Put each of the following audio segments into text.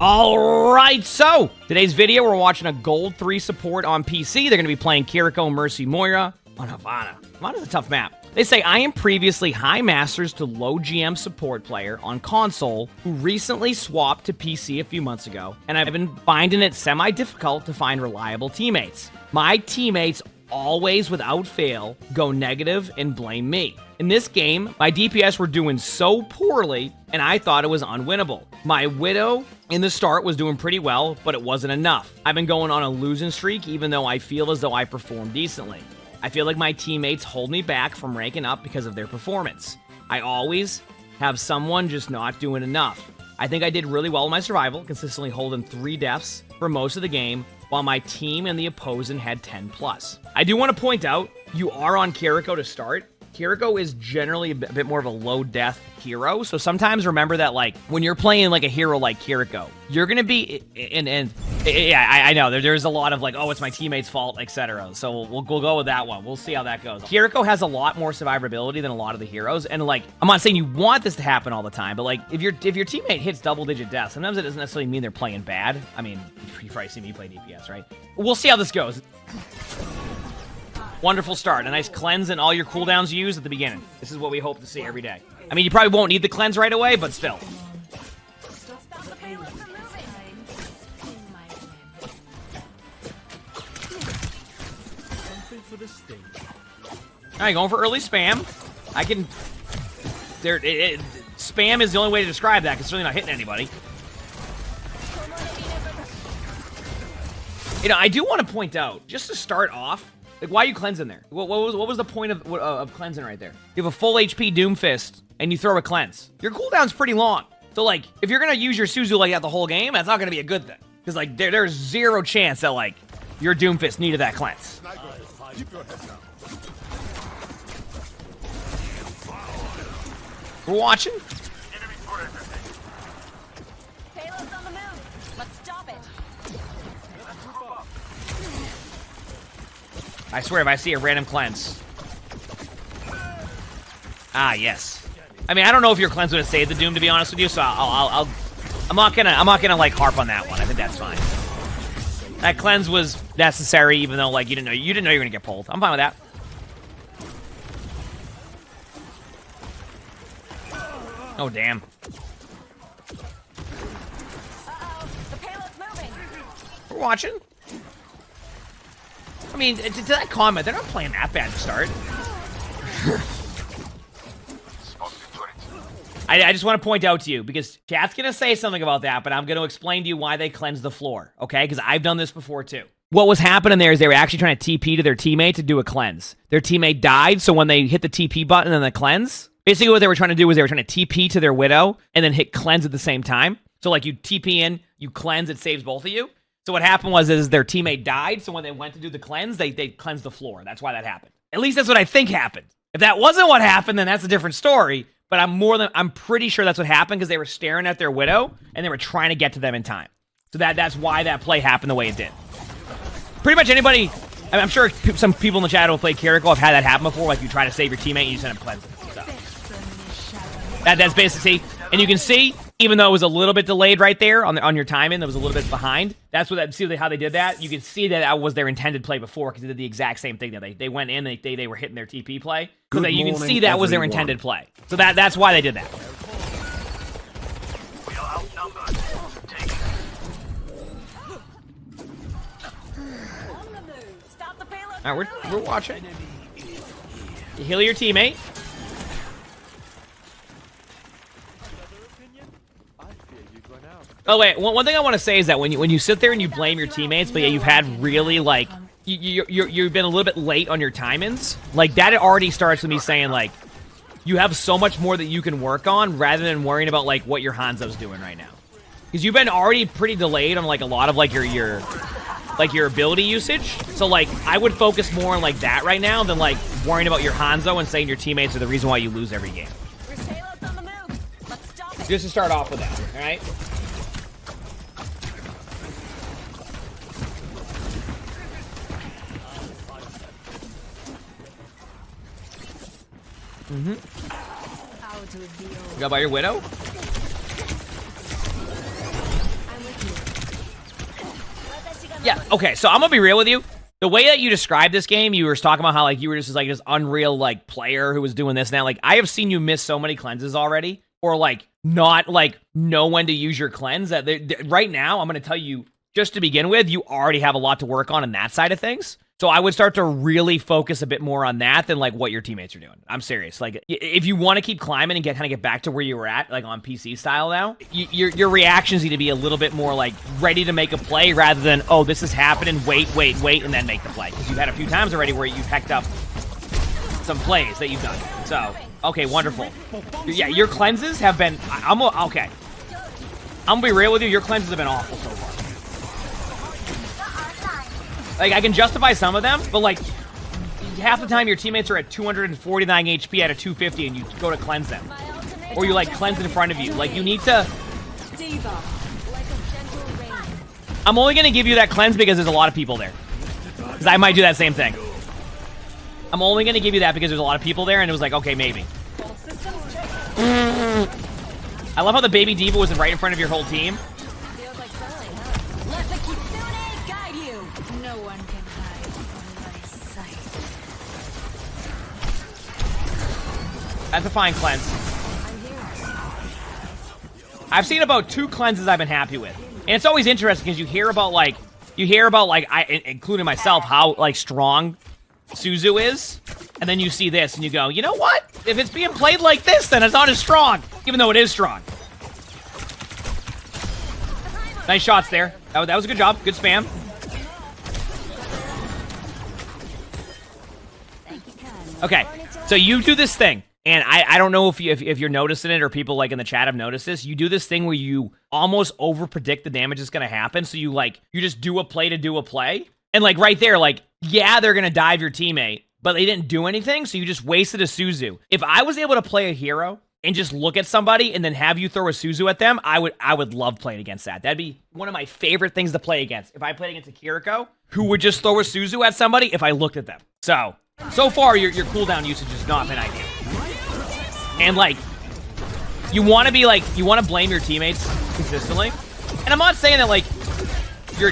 Alright, so today's video, we're watching a Gold 3 support on PC. They're going to be playing Kiriko, Mercy, Moira on Havana. Havana's a tough map. They say, I am previously high masters to low GM support player on console who recently swapped to PC a few months ago, and I've been finding it semi-difficult to find reliable teammates. My teammates always, without fail, go negative and blame me. In this game, my DPS were doing so poorly, and I thought it was unwinnable. My Widow in the start was doing pretty well, but it wasn't enough. I've been going on a losing streak, even though I feel as though I performed decently. I feel like my teammates hold me back from ranking up because of their performance. I always have someone just not doing enough. I think I did really well in my survival, consistently holding 3 deaths for most of the game, while my team and the opposing had 10+. I do want to point out, you are on Kiriko to start. Kiriko is generally a bit more of a low-death hero, so sometimes remember that, like, when you're playing, like, a hero like Kiriko, you're gonna be, yeah, I know, there's a lot of, like, oh, it's my teammate's fault, etc., so we'll go with that one. We'll see how that goes. Kiriko has a lot more survivability than a lot of the heroes, and, like, I'm not saying you want this to happen all the time, but, like, if your teammate hits double-digit deaths, sometimes it doesn't necessarily mean they're playing bad. I mean, you've probably seen me play DPS, right? We'll see how this goes. Wonderful start. A nice cleanse and all your cooldowns you use at the beginning. This is what we hope to see every day. I mean, you probably won't need the cleanse right away, but still. Alright, going for early spam. I can... spam is the only way to describe that, because it's really not hitting anybody. You know, I do want to point out, just to start off, like, why are you cleansing there? What was the point of cleansing right there? You have a full HP Doomfist, and you throw a cleanse. Your cooldown's pretty long. So, like, if you're gonna use your Suzu like that the whole game, that's not gonna be a good thing. Because, like, there's zero chance that, like, your Doomfist needed that cleanse. We're watching. Payload's on the move. Let's stop it. I swear, if I see a random cleanse. Ah, yes. I mean, I don't know if your cleanse would have saved the Doom, to be honest with you. So I'm not gonna like harp on that one. I think that's fine. That cleanse was necessary, even though like you didn't know you were gonna get pulled. I'm fine with that. Oh damn. The payload's moving. We're watching. I mean, to that comment, they're not playing that bad to start. I just want to point out to you, because chat's going to say something about that, but I'm going to explain to you why they cleanse the floor, okay? Because I've done this before, too. What was happening there is they were actually trying to TP to their teammate to do a cleanse. Their teammate died, so when they hit the TP button and the cleanse, basically what they were trying to do was they were trying to TP to their Widow and then hit cleanse at the same time. So, like, you TP in, you cleanse, it saves both of you. So what happened was their teammate died, so when they went to do the cleanse, they cleansed the floor. That's why that happened. At least that's what I think happened. If that wasn't what happened, then that's a different story. But I'm pretty sure that's what happened, because they were staring at their Widow, and they were trying to get to them in time. So that's why that play happened the way it did. Pretty much anybody, I'm sure some people in the chat who play Kiriko have had that happen before, like you try to save your teammate and you just end up cleansing. So. That's basically, and you can see, even though it was a little bit delayed right there on your timing, that was a little bit behind. That's what see how they did that. You can see that was their intended play before, because they did the exact same thing. That they went in, they were hitting their TP play. So that you can see that was their intended play. So that's why they did that. All right, we're watching. You heal your teammate. Oh wait, one thing I want to say is that when you sit there and you blame your teammates, but yeah, you've had really like you've been a little bit late on your timings. Like that, it already starts with me saying like you have so much more that you can work on rather than worrying about like what your Hanzo's doing right now, because you've been already pretty delayed on like a lot of like your ability usage. So like I would focus more on like that right now than like worrying about your Hanzo and saying your teammates are the reason why you lose every game. Just to start off with that, all right? Mm-hmm. You got by your Widow? Yeah, okay, so I'm gonna be real with you. The way that you described this game, you were talking about how, like, you were just, like, this unreal, like, player who was doing this now. Like, I have seen you miss so many cleanses already, or, like, not, like, know when to use your cleanse. That right now, I'm gonna tell you, just to begin with, you already have a lot to work on that side of things. So I would start to really focus a bit more on that than, like, what your teammates are doing. I'm serious. Like, if you want to keep climbing and kind of get back to where you were at, like, on PC style now, your reactions need to be a little bit more, like, ready to make a play rather than, oh, this is happening, wait, and then make the play. Because you've had a few times already where you've hecked up some plays that you've done. So, okay, wonderful. Yeah, your cleanses have been, okay. I'm going to be real with you, your cleanses have been awful so far. Like, I can justify some of them, but, like, half the time your teammates are at 249 HP out of 250 and you go to cleanse them. Or you, like, cleanse in front of you. Like, you need to... I'm only going to give you that cleanse because there's a lot of people there. Because I might do that same thing. I'm only going to give you that because there's a lot of people there, and it was like, okay, maybe. I love how the baby diva was right in front of your whole team. That's a fine cleanse. I've seen about 2 cleanses I've been happy with. And it's always interesting because you hear about, like, including myself, how, like, strong Suzu is. And then you see this and you go, you know what? If it's being played like this, then it's not as strong. Even though it is strong. Nice shots there. That was a good job. Good spam. Okay, so you do this thing. And I don't know if you're noticing it or people, like, in the chat have noticed this. You do this thing where you almost over-predict the damage that's going to happen. So you just do a play to do a play. And, like, right there, like, yeah, they're going to dive your teammate, but they didn't do anything, so you just wasted a Suzu. If I was able to play a hero and just look at somebody and then have you throw a Suzu at them, I would love playing against that. That'd be one of my favorite things to play against. If I played against a Kiriko who would just throw a Suzu at somebody if I looked at them. So far, your cooldown usage has not been ideal. And, like, you want to blame your teammates consistently. And I'm not saying that, like, you're...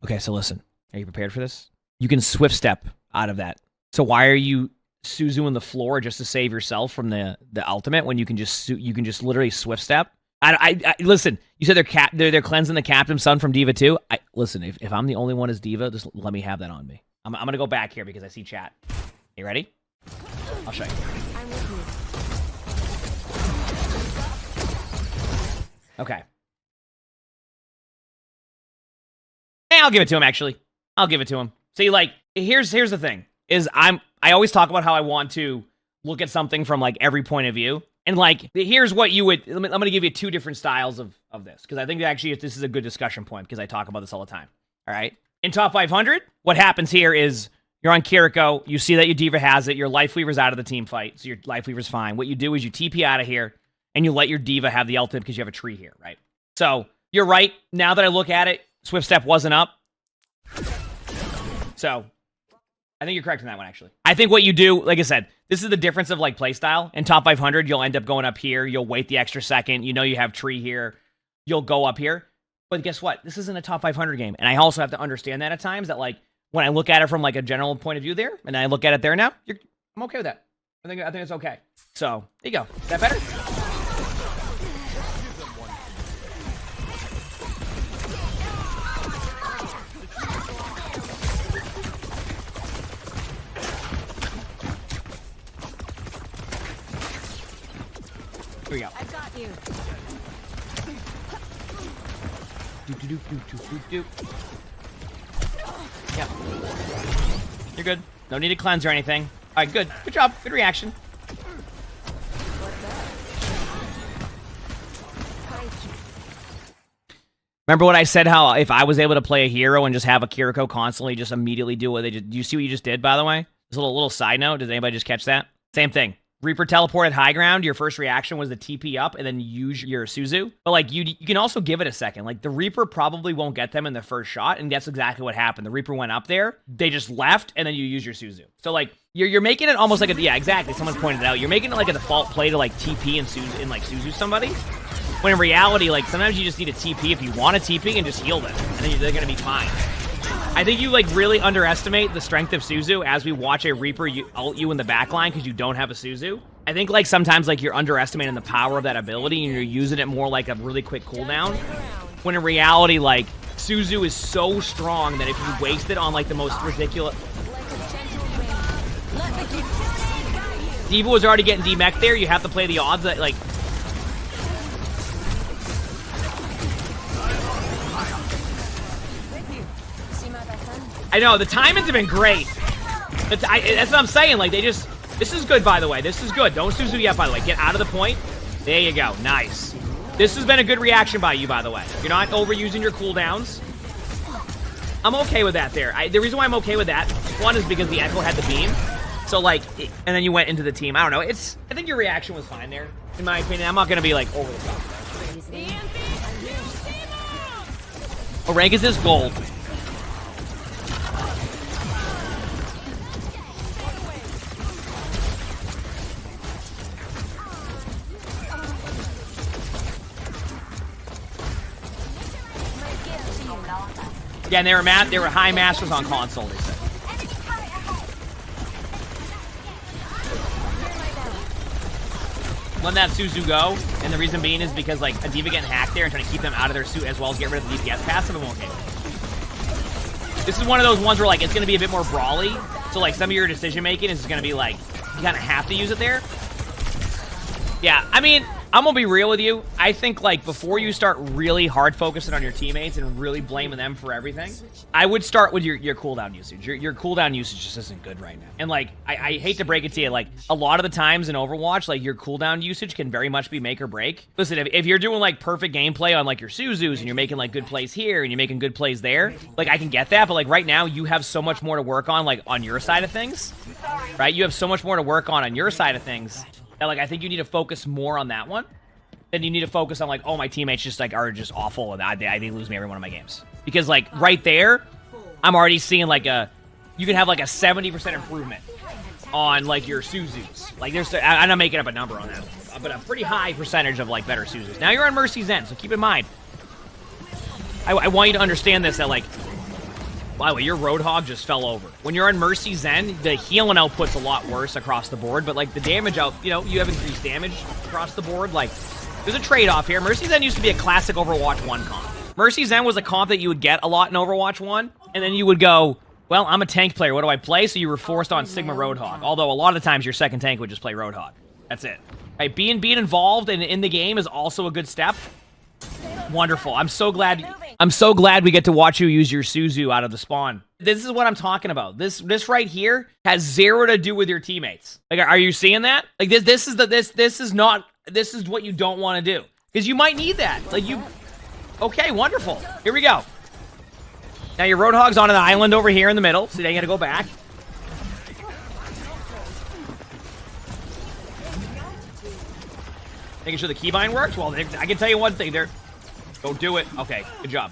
Okay, so listen. Are you prepared for this? You can swift step out of that. So why are you Suzuing the floor just to save yourself from the ultimate when you can just literally swift step? I listen. You said they're cleansing the captain's son from Diva 2. Listen. If I'm the only one as Diva, just let me have that on me. I'm gonna go back here because I see chat. You ready? I'll show you. Okay. Hey, I'll give it to him. Actually, I'll give it to him. See, like, here's the thing: is I always talk about how I want to look at something from, like, every point of view. And, like, here's what you would... I'm going to give you 2 different styles of this. Because I think actually this is a good discussion point. Because I talk about this all the time. All right? In top 500, what happens here is... You're on Kiriko. You see that your Diva has it. Your Life Weaver's out of the team fight. So your Life Weaver's fine. What you do is you TP out of here. And you let your Diva have the ultimate because you have a tree here, right? So, you're right. Now that I look at it, Swift Step wasn't up. So... I think you're correct in that one, actually. I think what you do, like I said, this is the difference of, like, playstyle. In top 500, you'll end up going up here. You'll wait the extra second. You know you have tree here. You'll go up here. But guess what? This isn't a top 500 game. And I also have to understand that at times that, like, when I look at it from, like, a general point of view there, and I look at it there now, I'm okay with that. I think it's okay. So, there you go. Is that better? Here we go. I've got you. Yep. You're good. No need to cleanse or anything. All right, good. Good job. Good reaction. Remember what I said, how if I was able to play a hero and just have a Kiriko constantly just immediately do what they did. Do you see what you just did, by the way? This little side note. Did anybody just catch that? Same thing. Reaper teleport at high ground. Your first reaction was to TP up and then use your Suzu. But, like, you can also give it a second. Like, the Reaper probably won't get them in the first shot, and that's exactly what happened. The Reaper went up there, they just left, and then you use your Suzu. So, like, you're making it almost like a... Yeah, exactly. Someone pointed it out. You're making it like a default play to, like, TP and Suzu somebody. When in reality, like, sometimes you just need a TP if you want a TP and just heal them, and then they're gonna be fine. I think you, like, really underestimate the strength of Suzu as we watch a Reaper ult you in the backline because you don't have a Suzu. I think, like, sometimes, like, you're underestimating the power of that ability and you're using it more like a really quick cooldown. When in reality, like, Suzu is so strong that if you waste it on, like, the most ridiculous... Diva was already getting demech there. You have to play the odds that, like... I know, the timings have been great. That's what I'm saying. Like, they just... This is good, by the way. This is good. Don't Suzu yet, by the way. Get out of the point. There you go. Nice. This has been a good reaction by you, by the way. You're not overusing your cooldowns. I'm okay with that there. The reason why I'm okay with that, one, is because the Echo had the beam. So, like, and then you went into the team. I don't know. I think your reaction was fine there, in my opinion. I'm not going to be, like, over the top. What rank is this? Gold. Yeah, and they were high masters on console, they said. Let that Suzu go, and the reason being is because, like, a Diva getting hacked there and trying to keep them out of their suit as well as get rid of the DPS passive, I'm okay. This is one of those ones where, like, it's going to be a bit more brawly, so, like, some of your decision-making is going to be, like, you kind of have to use it there. Yeah, I mean, I'm going to be real with you. I think, like, before you start really hard focusing on your teammates and really blaming them for everything, I would start with your cooldown usage. Your cooldown usage just isn't good right now. And, like, I hate to break it to you, like, a lot of the times in Overwatch, like, your cooldown usage can very much be make or break. Listen, if you're doing, like, perfect gameplay on, like, your Suzus and you're making, like, good plays here and you're making good plays there, like, I can get that. But, like, right now, you have so much more to work on, like, on your side of things, right? You have so much more to work on your side of things that, like, I think you need to focus more on that one. Then you need to focus on, like, oh, my teammates just, like, are just awful and they lose me every one of my games. Because, like, right there, I'm already seeing, like, you can have, like, a 70% improvement on, like, your Suzus. Like, I'm not making up a number on that, but a pretty high percentage of, like, better Suzus. Now you're on Mercy's End, so keep in mind. I want you to understand this, that, like, by the way, your Roadhog just fell over. When you're on Mercy's End, the healing output's a lot worse across the board, but, like, the damage out, you know, you have increased damage across the board, like... There's a trade-off here. Mercy's End used to be a classic Overwatch 1 comp. Mercy's End was a comp that you would get a lot in Overwatch 1, and then you would go, well, I'm a tank player. What do I play? So you were forced on Sigma Roadhog. Although a lot of the times your second tank would just play Roadhog. That's it. Right, being involved in the game is also a good step. Wonderful. I'm so glad we get to watch you use your Suzu out of the spawn. This is what I'm talking about. This right here has zero to do with your teammates. Like, are you seeing that? Like, this is what you don't want to do. Because you might need that. Like, okay, wonderful. Here we go. Now your Roadhog's on an island over here in the middle, so they gotta go back. Making sure the keybind works? Well, I can tell you one thing there. Don't do it. Okay, good job.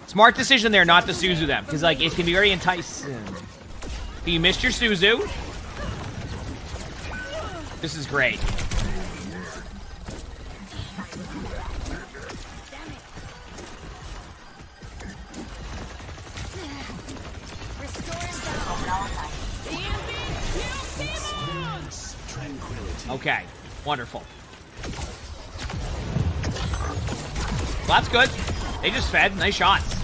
Smart decision there not to Suzu them, because, like, it can be very enticing. You missed your Suzu. This is great. Okay, wonderful. Well, that's good. They just fed. Nice shots.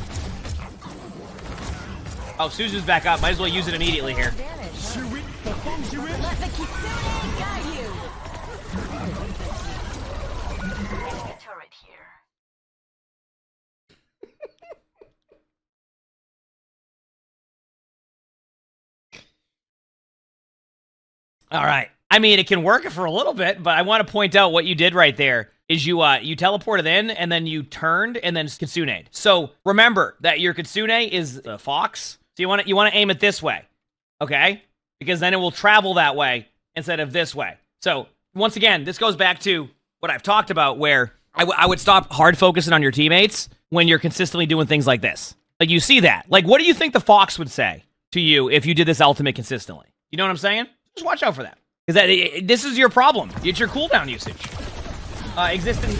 Oh, Suzu's back up. Might as well use it immediately here. All right. I mean, it can work for a little bit, but I want to point out what you did right there is you teleported in, and then you turned, and then Kitsune'd. So remember that your Kitsune is the fox. So you want to aim it this way, okay? Because then it will travel that way instead of this way. So once again, this goes back to what I've talked about, where I would stop hard focusing on your teammates when you're consistently doing things like this. Like, you see that. Like, what do you think the fox would say to you if you did this ultimate consistently? You know what I'm saying? Just watch out for that. Because this is your problem. It's your cooldown usage. Existing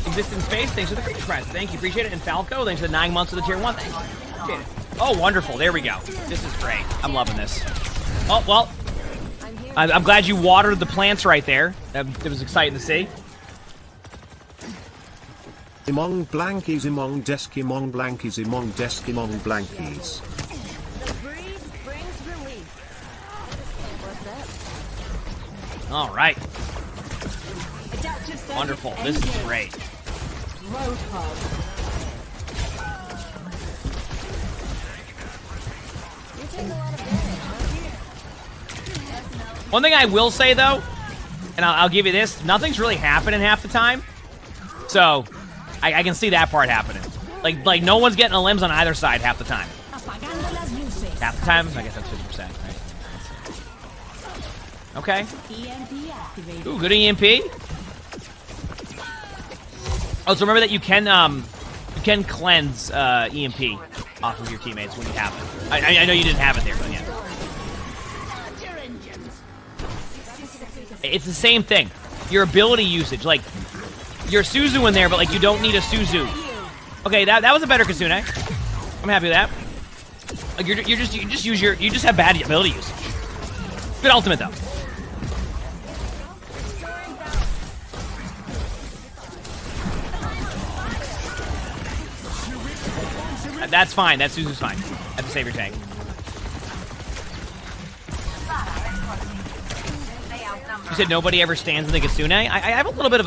Existence Space, thanks for the creature press. Thank you, appreciate it. And Falco, thanks for the 9 months of the tier 1. Thanks. Appreciate it. Oh, wonderful. There we go. This is great. I'm loving this. Oh, well. I'm glad you watered the plants right there. It was exciting to see. Emongg blankies, emongg desk, emongg blankies, emongg desk, emongg blankies. The breeze brings relief. What's All right. Adaptive circuit Wonderful. This is engaged. great. Roadhog. You take a lot of damage. One thing I will say, though, and I'll give you this, nothing's really happening half the time. So, I can see that part happening. Like no one's getting a limbs on either side half the time. Apagando las luces. Half the time? I guess that's 50%, right? Okay. EMP activated. Ooh, good EMP. Oh, so remember that you can cleanse EMP off of your teammates when you have it. I know you didn't have it there, but yeah. It's the same thing. Your ability usage, like your suzu in there, but like you don't need a suzu. Okay, that was a better Kitsune. I'm happy with that. Like you just have bad ability usage. Good ultimate though. That's fine. That Suzu's fine. Have to save your tank. You said nobody ever stands in the Kitsune. I have a little bit of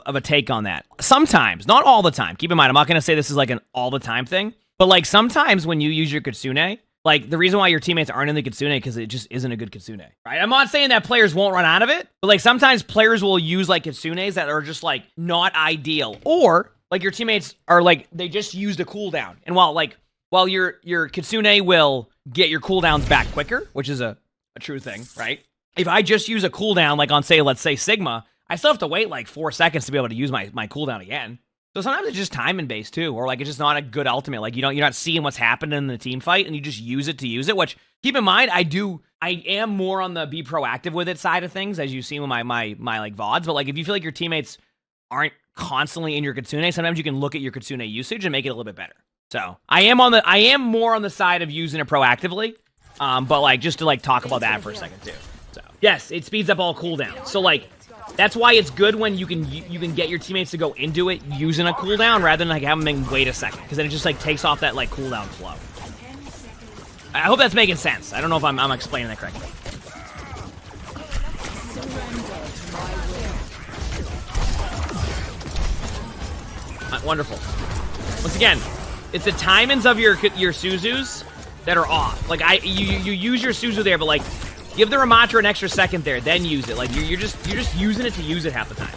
a take on that. Sometimes, not all the time. Keep in mind, I'm not gonna say this is like an all the time thing, but like sometimes when you use your Kitsune, like the reason why your teammates aren't in the Kitsune because it just isn't a good Kitsune, right? I'm not saying that players won't run out of it, but like sometimes players will use like Kitsunes that are just like not ideal, or like your teammates are like they just used a cooldown, and while your Kitsune will get your cooldowns back quicker, which is a true thing, right? If I just use a cooldown, like on, say, let's say Sigma, I still have to wait like 4 seconds to be able to use my cooldown again. So sometimes it's just timing based too, or like it's just not a good ultimate. Like you're not seeing what's happening in the team fight, and you just use it to use it. Which keep in mind, I am more on the be proactive with it side of things, as you see with my like VODs. But like if you feel like your teammates aren't constantly in your Kitsune, sometimes you can look at your Kitsune usage and make it a little bit better. So I am more on the side of using it proactively. But like just to like talk about that for a second too. So yes, it speeds up all cooldowns. So like that's why it's good when you can get your teammates to go into it using a cooldown rather than like having them wait a second, because then it just like takes off that like cooldown flow. I hope that's making sense. I don't know if I'm explaining that correctly. Wonderful. Once again, it's the timings of your Suzus that are off. Like you use your Suzu there, but like give the Ramatra an extra second there, then use it. Like you're just using it to use it half the time,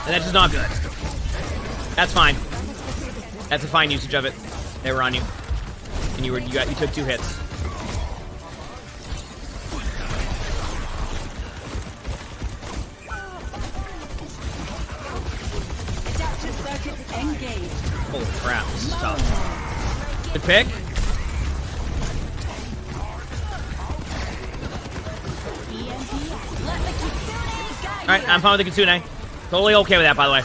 and that's just not good. That's fine. That's a fine usage of it. They were on you, and you took 2 hits. Adaptive circuits engaged. Holy crap, this is tough. Good pick. Alright, I'm fine with the Kitsune. Totally okay with that, by the way.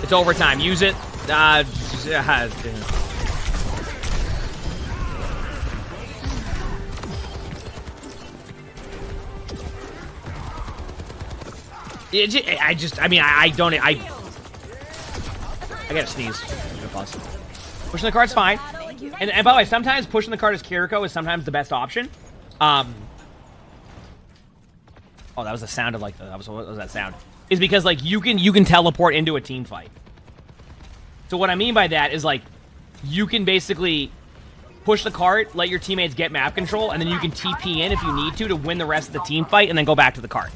It's overtime. Use it. I gotta sneeze. Pushing the cart's fine. And by the way, sometimes pushing the cart as Kiriko is sometimes the best option. Oh, that was the sound of like what was that sound? Is because like you can teleport into a team fight. So what I mean by that is like you can basically push the cart, let your teammates get map control, and then you can TP in if you need to win the rest of the team fight, and then go back to the cart.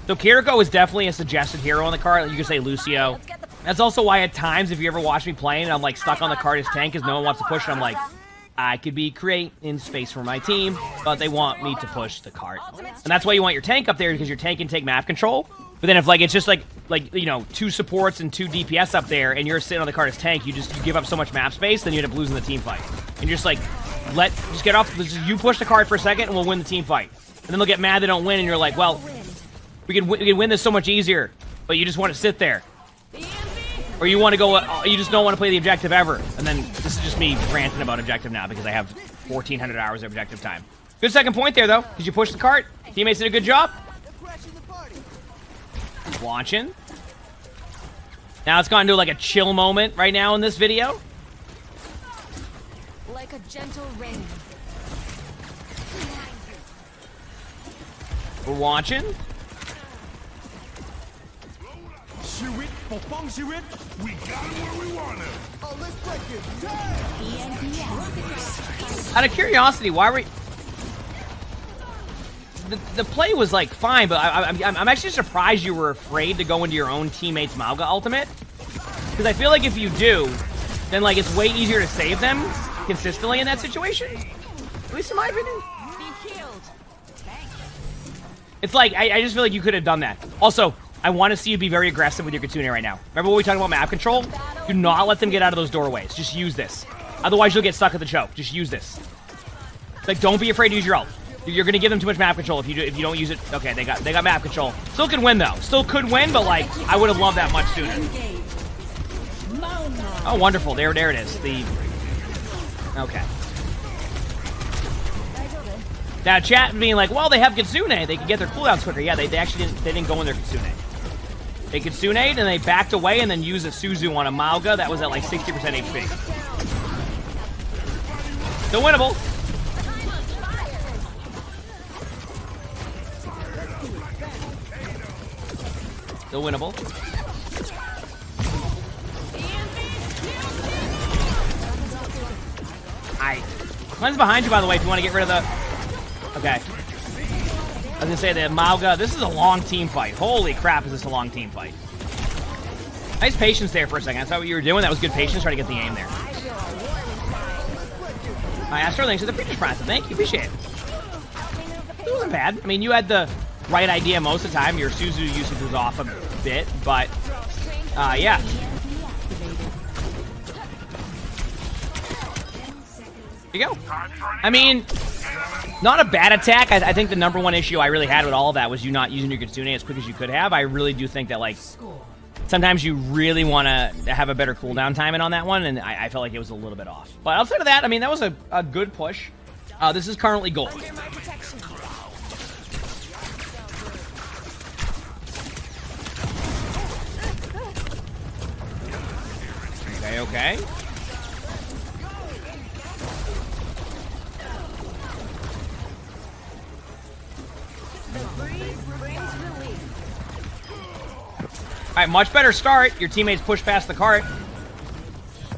So Kiriko is definitely a suggested hero on the cart. You can say Lucio. That's also why at times, if you ever watch me playing, and I'm like stuck on the cart as tank because no one wants to push it, I'm like, I could be creating space for my team, but they want me to push the cart. And that's why you want your tank up there, because your tank can take map control. But then if like it's just like you know 2 supports and 2 DPS up there, and you're sitting on the cart as tank, you give up so much map space, then you end up losing the team fight. And you're just like, just get off. You push the cart for a second, and we'll win the team fight. And then they'll get mad they don't win, and you're like, well, we can win this so much easier but you just want to sit there. Or you want to go, you just don't want to play the objective ever. And then this is just me ranting about objective now because I have 1,400 hours of objective time. Good second point there, though, because you pushed the cart. Teammates did a good job. Launching. Now it's gone into like a chill moment right now in this video. Like a gentle rain. We're watching. We got him where we want him. Oh, let's break it. Out of curiosity, why were the play was like fine, but I'm actually surprised you were afraid to go into your own teammate's Mauga ultimate, because I feel like if you do, then like it's way easier to save them consistently in that situation. At least in my opinion. Be healed. It's like I just feel like you could have done that. Also, I want to see you be very aggressive with your Kitsune right now. Remember what we talked about map control? Do not let them get out of those doorways. Just use this. Otherwise, you'll get stuck at the choke. Just use this. It's like, don't be afraid to use your ult. You're gonna give them too much map control if you don't use it. Okay, they got map control. Still could win though. Still could win, but like I would have loved that much sooner. Oh, wonderful. There it is. Okay. Now chat being like, well, they have Kitsune. They can get their cooldowns quicker. Yeah, they actually didn't go in their Kitsune. They Kitsune'd and they backed away and then used a Suzu on a Mauga that was at like 60% HP. Still winnable. Still winnable. Cleanse behind you, by the way, if you want to get rid of the... Okay. I was gonna say the Mauga. This is a long team fight. Holy crap, is this a long team fight? Nice patience there for a second. That's not what you were doing. That was good patience trying to get the aim there. Astro, thanks for the features process. Thank you. Appreciate it. It wasn't bad. I mean, you had the right idea most of the time. Your Suzu usage was off a bit, but yeah. There you go. I mean, not a bad attack. I think the number one issue I really had with all of that was you not using your Kitsune as quick as you could have. I really do think that, like, sometimes you really want to have a better cooldown timing on that one, and I felt like it was a little bit off. But outside of that, I mean, that was a good push. This is currently gold. Under my protection. Okay. Alright, much better start. Your teammates push past the cart.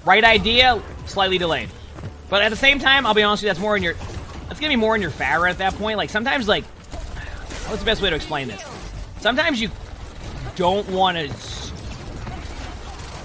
Right idea, slightly delayed. But at the same time, I'll be honest with you, that's gonna be more in your favor at that point. Like, sometimes, like, what's the best way to explain this? Sometimes you don't want to...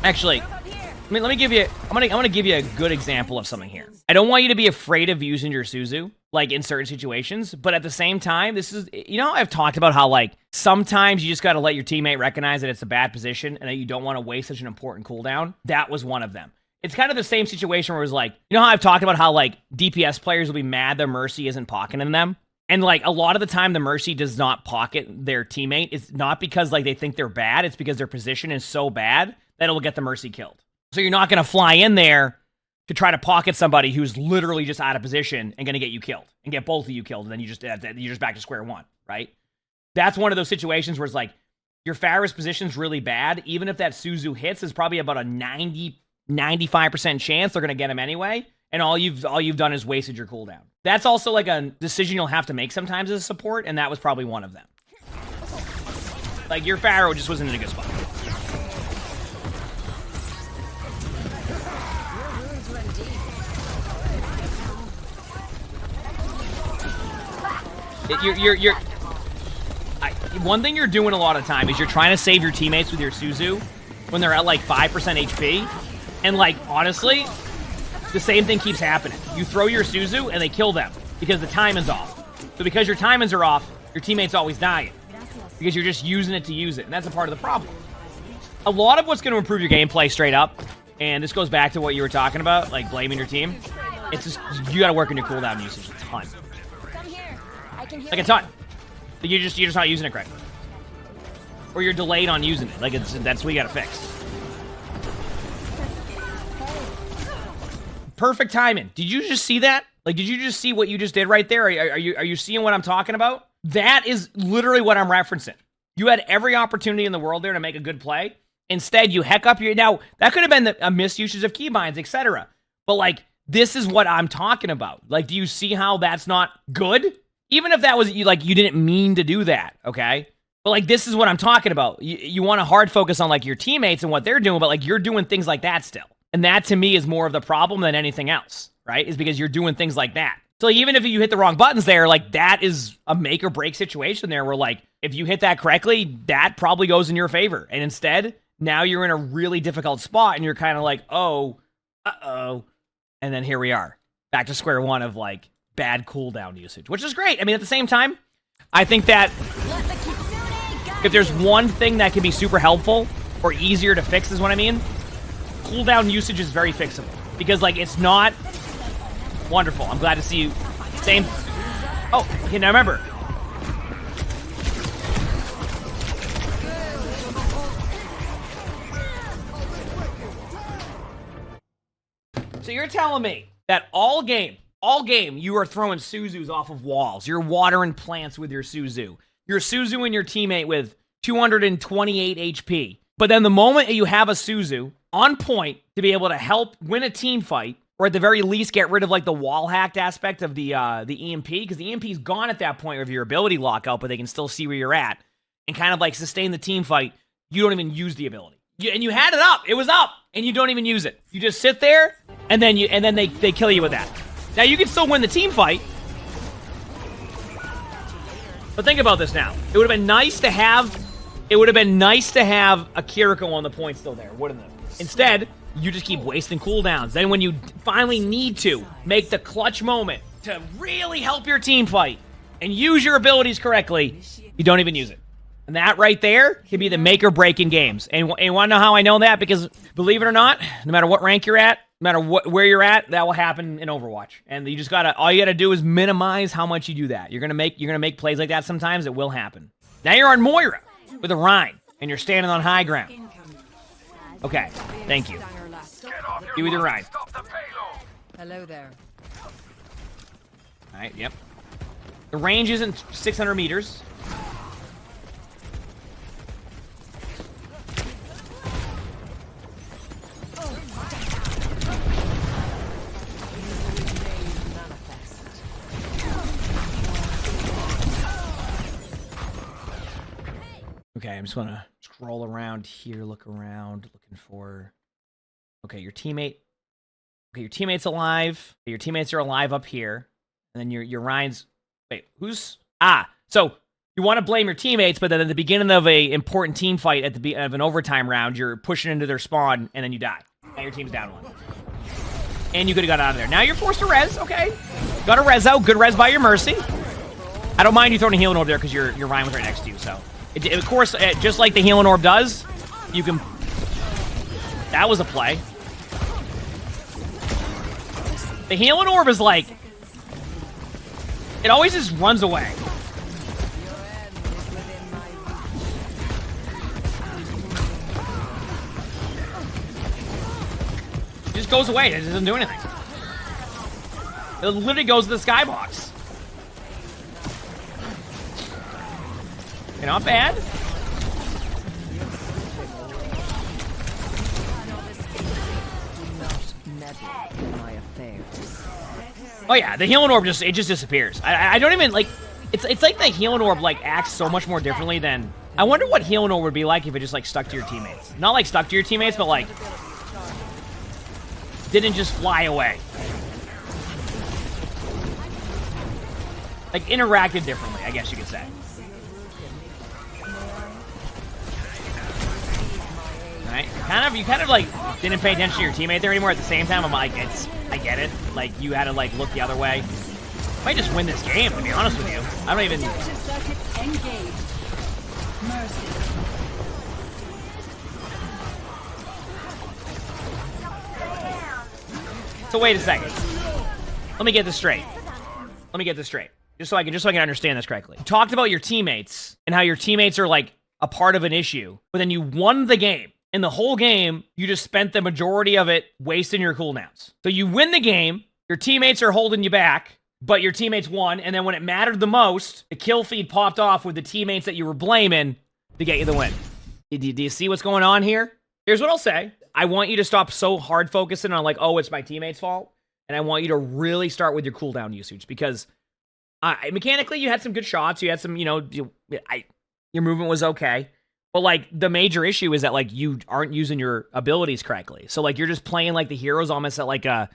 Actually, I mean, let me give you... I'm gonna give you a good example of something here. I don't want you to be afraid of using your Suzu, like, in certain situations, but at the same time, this is... You know how I've talked about how, like, sometimes you just gotta let your teammate recognize that it's a bad position and that you don't want to waste such an important cooldown? That was one of them. It's kind of the same situation where it was like... You know how I've talked about how, like, DPS players will be mad their Mercy isn't pocketing them? And, like, a lot of the time the Mercy does not pocket their teammate. It's not because, like, they think they're bad. It's because their position is so bad that it'll get the Mercy killed. So you're not going to fly in there to try to pocket somebody who's literally just out of position and going to get you killed and get both of you killed, and then you're just back to square one, right? That's one of those situations where it's like your Pharah's position's really bad. Even if that Suzu hits, is probably about a 95% chance they're going to get him anyway, and all you've done is wasted your cooldown. That's also like a decision you'll have to make sometimes as a support, and that was probably one of them. Like, your Pharah just wasn't in a good spot. One thing you're doing a lot of time is you're trying to save your teammates with your Suzu when they're at like 5% HP, and like, honestly, the same thing keeps happening. You throw your Suzu and they kill them because the timing's off. So because your timings are off, your teammate's always dying because you're just using it to use it, and that's a part of the problem. A lot of what's going to improve your gameplay straight up, and this goes back to what you were talking about, like blaming your team, it's just you got to work on your cooldown usage a ton. Like a ton. You're just not using it correctly. or you're delayed on using it. Like, that's what you gotta fix. Perfect timing. Did you just see that? Like, did you just see what you just did right there? Are you seeing what I'm talking about? That is literally what I'm referencing. You had every opportunity in the world there to make a good play. Instead, you heck up your... Now, that could have been a misusage of keybinds, etc. But, like, this is what I'm talking about. Like, do you see how that's not good? Even if that was, you didn't mean to do that, okay? But, like, this is what I'm talking about. You want to hard focus on, like, your teammates and what they're doing, but, like, you're doing things like that still. And that, to me, is more of the problem than anything else, right? Is because you're doing things like that. So, like, even if you hit the wrong buttons there, like, that is a make or break situation there where, like, if you hit that correctly, that probably goes in your favor. And instead, now you're in a really difficult spot and you're kind of like, oh, uh-oh. And then here we are, back to square one of, like, bad cooldown usage, which is great. I mean, at the same time, I think that if there's one thing that can be super helpful or easier to fix is what I mean, cooldown usage is very fixable. Because, like, it's not wonderful. I'm glad to see you. Same. Oh, okay, now remember. So you're telling me that all game, you are throwing Suzus off of walls. You're watering plants with your Suzu. You're Suzuing your teammate with 228 HP. But then the moment you have a Suzu on point to be able to help win a team fight, or at the very least get rid of, like, the wall hacked aspect of the EMP, because the EMP's gone at that point of your ability lockout, but they can still see where you're at, and kind of, like, sustain the team fight, you don't even use the ability. And you had it up. It was up, and you don't even use it. You just sit there, and then they kill you with that. Now, you can still win the team fight. But think about this now. It would have been nice to have a Kiriko on the point still there, wouldn't it? Instead, you just keep wasting cooldowns. Then when you finally need to make the clutch moment to really help your team fight and use your abilities correctly, you don't even use it. And that right there can be the make or break in games. And you want to know how I know that? Because believe it or not, no matter what rank you're at, no matter where you're at, that will happen in Overwatch. And you just all you gotta do is minimize how much you do that. You're gonna make plays like that sometimes. It will happen. Now you're on Moira with a Rhine, and you're standing on high ground. Okay, thank you. You with your Rhine. Hello there. All right, yep. The range isn't 600 meters. Okay, I'm just gonna scroll around here, look around, looking for... Okay, your teammate... Okay, your teammate's alive. Your teammates are alive up here. And then your Ryan's... Wait, who's... Ah, so you want to blame your teammates, but then at the beginning of a important team fight at the of an overtime round, you're pushing into their spawn, and then you die. Now your team's down one. And you could have got out of there. Now you're forced to res, okay. Got a res out. Good res by your Mercy. I don't mind you throwing a healing orb there because your Ryan was right next to you, so... of course, just like the healing orb does, you can... That was a play. The healing orb is like... It always just runs away. It just goes away. It doesn't do anything. It literally goes to the skybox. Not bad. Oh yeah, the healing orb just disappears. I don't even like. It's like the healing orb like acts so much more differently than. I wonder what healing orb would be like if it just like stuck to your teammates. Not like stuck to your teammates, but like didn't just fly away. Like interacted differently, I guess you could say. Right? You kind of like didn't pay attention to your teammate there anymore. At the same time, I'm like, I get it. Like you had to like look the other way. I might just win this game, to be honest with you. I don't even. So wait a second. Let me get this straight. Just so I can understand this correctly. You talked about your teammates and how your teammates are like a part of an issue, but then you won the game. In the whole game, you just spent the majority of it wasting your cooldowns. So you win the game, your teammates are holding you back, but your teammates won, and then when it mattered the most, the kill feed popped off with the teammates that you were blaming to get you the win. Do you see what's going on here? Here's what I'll say. I want you to stop so hard focusing on like, oh, it's my teammate's fault, and I want you to really start with your cooldown usage, because mechanically, you had some good shots, you had some, your movement was okay. But, like, the major issue is that, like, you aren't using your abilities correctly. So, like, you're just playing, like, the heroes almost at, like a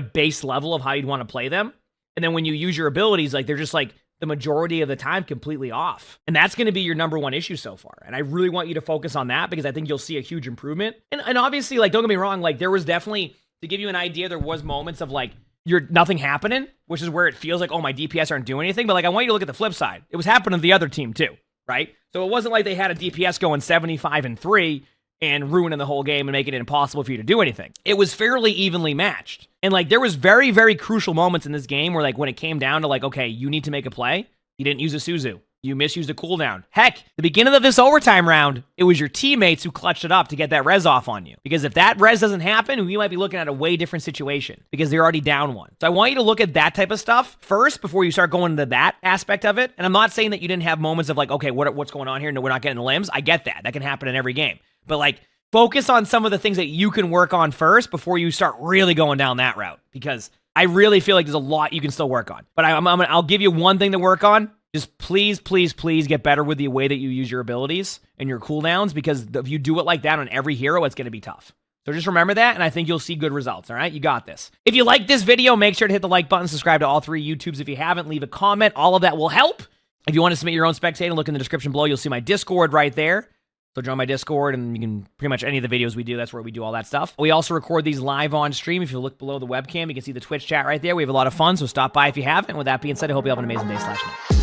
base level of how you'd want to play them. And then when you use your abilities, like, they're just, like, the majority of the time completely off. And that's going to be your number one issue so far. And I really want you to focus on that because I think you'll see a huge improvement. And obviously, like, don't get me wrong, like, there was definitely, to give you an idea, there was moments of, like, nothing happening, which is where it feels like, oh, my DPS aren't doing anything. But, like, I want you to look at the flip side. It was happening to the other team, too. Right? So it wasn't like they had a DPS going 75-3 and ruining the whole game and making it impossible for you to do anything. It was fairly evenly matched. And like there was very, very crucial moments in this game where like when it came down to like, okay, you need to make a play, you didn't use a suzu. You misused a cooldown. Heck, the beginning of this overtime round, it was your teammates who clutched it up to get that res off on you. Because if that res doesn't happen, we might be looking at a way different situation because they're already down one. So I want you to look at that type of stuff first before you start going into that aspect of it. And I'm not saying that you didn't have moments of like, okay, what's going on here? No, we're not getting the limbs. I get that. That can happen in every game. But like, focus on some of the things that you can work on first before you start really going down that route. Because I really feel like there's a lot you can still work on. But I'll give you one thing to work on. Just please, please, please get better with the way that you use your abilities and your cooldowns, because if you do it like that on every hero, it's going to be tough. So just remember that, and I think you'll see good results, all right? You got this. If you like this video, make sure to hit the like button, subscribe to all 3 YouTubes if you haven't, leave a comment. All of that will help. If you want to submit your own spectating, look in the description below. You'll see my Discord right there. So join my Discord, and you can pretty much any of the videos we do, that's where we do all that stuff. We also record these live on stream. If you look below the webcam, you can see the Twitch chat right there. We have a lot of fun, so stop by if you haven't. With that being said, I hope you have an amazing day /night.